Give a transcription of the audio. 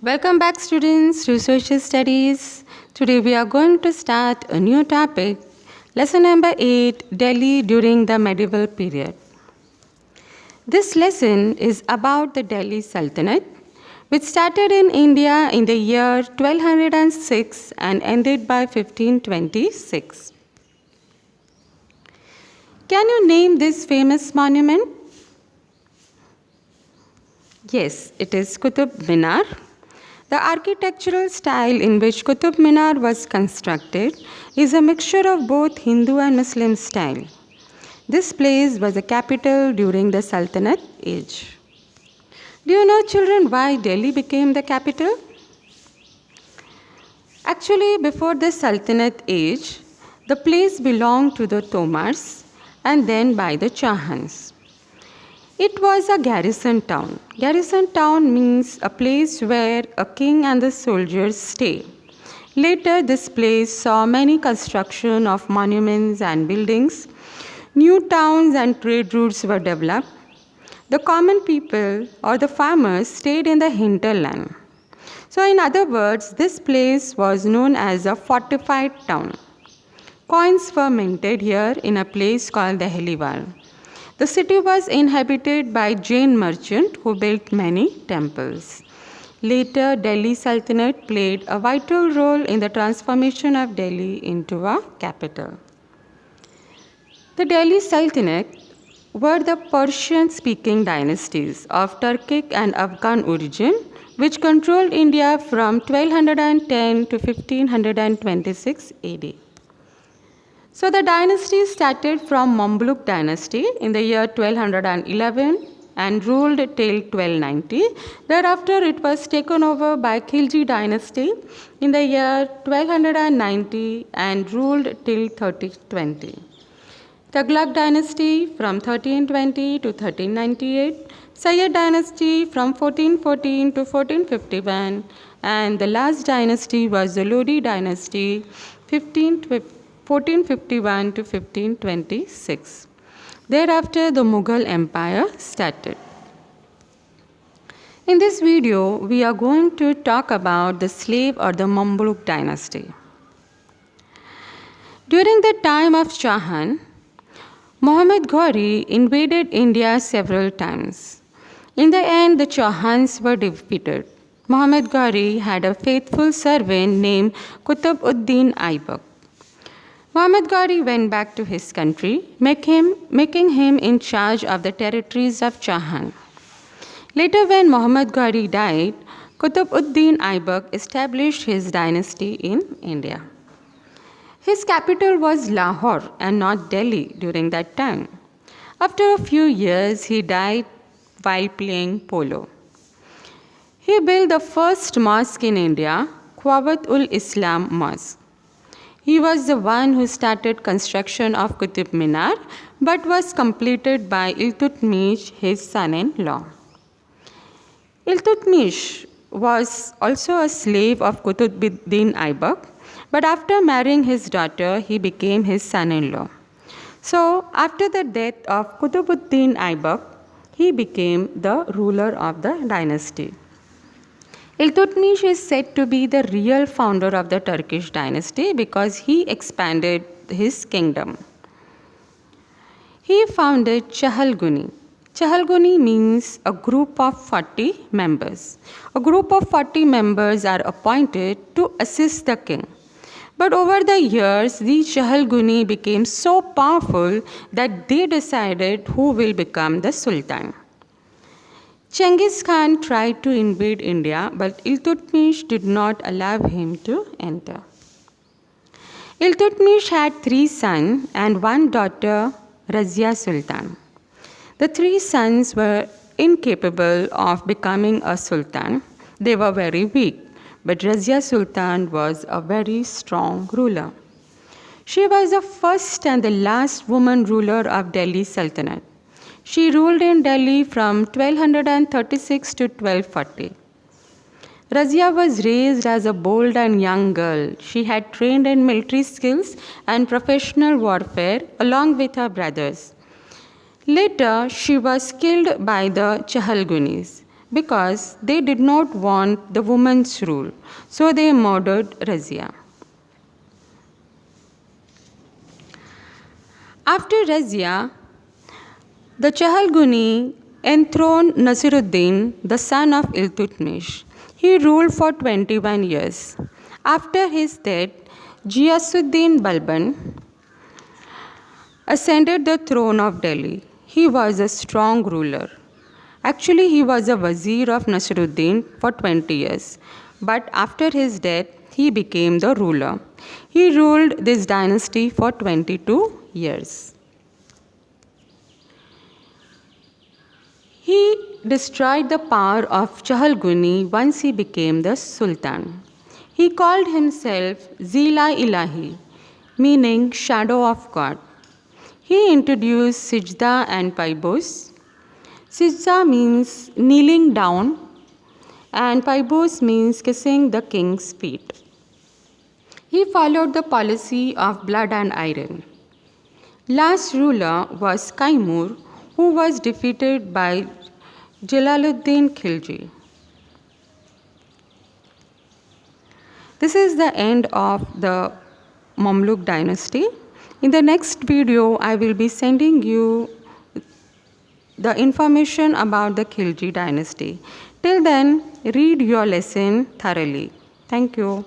Welcome back, students, to Social Studies. Today we are going to start a new topic, lesson number 8, Delhi during the medieval period. This lesson is about the Delhi Sultanate, which started in India in the year 1206 and ended by 1526. Can you name this famous monument? Yes, it is Qutub Minar. The architectural style in which Qutub Minar was constructed is a mixture of both Hindu and Muslim style. This place was a capital during the Sultanate age. Do you know, children, why Delhi became the capital? Actually, before the Sultanate age, the place belonged to the Tomars and then by the Chahans. It was a garrison town. Garrison town means a place where a king and the soldiers stay. Later, this place saw many construction of monuments and buildings. New towns and trade routes were developed. The common people or the farmers stayed in the hinterland. So, in other words, this place was known as a fortified town. Coins were minted here in a place called the Heliwal. The city was inhabited by Jain merchants who built many temples. Later, Delhi Sultanate played a vital role in the transformation of Delhi into a capital. The Delhi Sultanate were the Persian-speaking dynasties of Turkic and Afghan origin, which controlled India from 1210 to 1526 AD. So the dynasty started from Mamluk dynasty in the year 1211 and ruled till 1290. Thereafter it was taken over by Khilji dynasty in the year 1290 and ruled till 1320. Tughlaq dynasty from 1320 to 1398, Sayyid dynasty from 1414 to 1451, and the last dynasty was the Lodi dynasty 1451 to 1526. Thereafter, the Mughal Empire started. In this video, we are going to talk about the slave or the Mamluk dynasty. During the time of Shahan, Muhammad Ghori invaded India several times. In the end, the Chauhans were defeated. Muhammad Ghori had a faithful servant named Qutb ud-Din Aibak. Muhammad Ghori went back to his country, making him in charge of the territories of Chahan. Later, when Muhammad Ghori died, Qutb ud-Din Aibak established his dynasty in India. His capital was Lahore and not Delhi during that time. After a few years, he died while playing polo. He built the first mosque in India, Quwwat-ul-Islam Mosque. He was the one who started construction of Qutub Minar, but was completed by Iltutmish, his son-in-law. Iltutmish was also a slave of Qutb ud-Din Aibak, but after marrying his daughter, he became his son-in-law. So, after the death of Qutb ud-Din Aibak, he became the ruler of the dynasty. Iltutmish is said to be the real founder of the Turkish dynasty because he expanded his kingdom. He founded Chahalguni. Chahalguni means a group of 40 members. A group of 40 members are appointed to assist the king. But over the years, these Chahalguni became so powerful that they decided who will become the Sultan. Genghis Khan tried to invade India, but Iltutmish did not allow him to enter. Iltutmish had 3 sons and 1 daughter, Razia Sultan. The 3 sons were incapable of becoming a sultan. They were very weak, but Razia Sultan was a very strong ruler. She was the first and the last woman ruler of Delhi Sultanate. She ruled in Delhi from 1236 to 1240. Razia was raised as a bold and young girl. She had trained in military skills and professional warfare along with her brothers. Later, she was killed by the Chahalgunis. because they did not want the woman's rule. So they murdered Razia. After Razia, the Chahalguni enthroned Nasiruddin, the son of Iltutmish. He ruled for 21 years. After his death, Ghiyasuddin Balban ascended the throne of Delhi. He was a strong ruler. Actually, he was a vizier of Nasiruddin for 20 years. But after his death, he became the ruler. He ruled this dynasty for 22 years. He destroyed the power of Chahalguni once he became the Sultan. He called himself Zila Ilahi, meaning shadow of God. He introduced Sijda and Paibos. Sijda means kneeling down, and Paibos means kissing the king's feet. He followed the policy of blood and iron. Last ruler was Kaimur, who was defeated by Jalaluddin Khilji. This is the end of the Mamluk dynasty. In the next video, I will be sending you the information about the Khilji dynasty. Till then, read your lesson thoroughly. Thank you.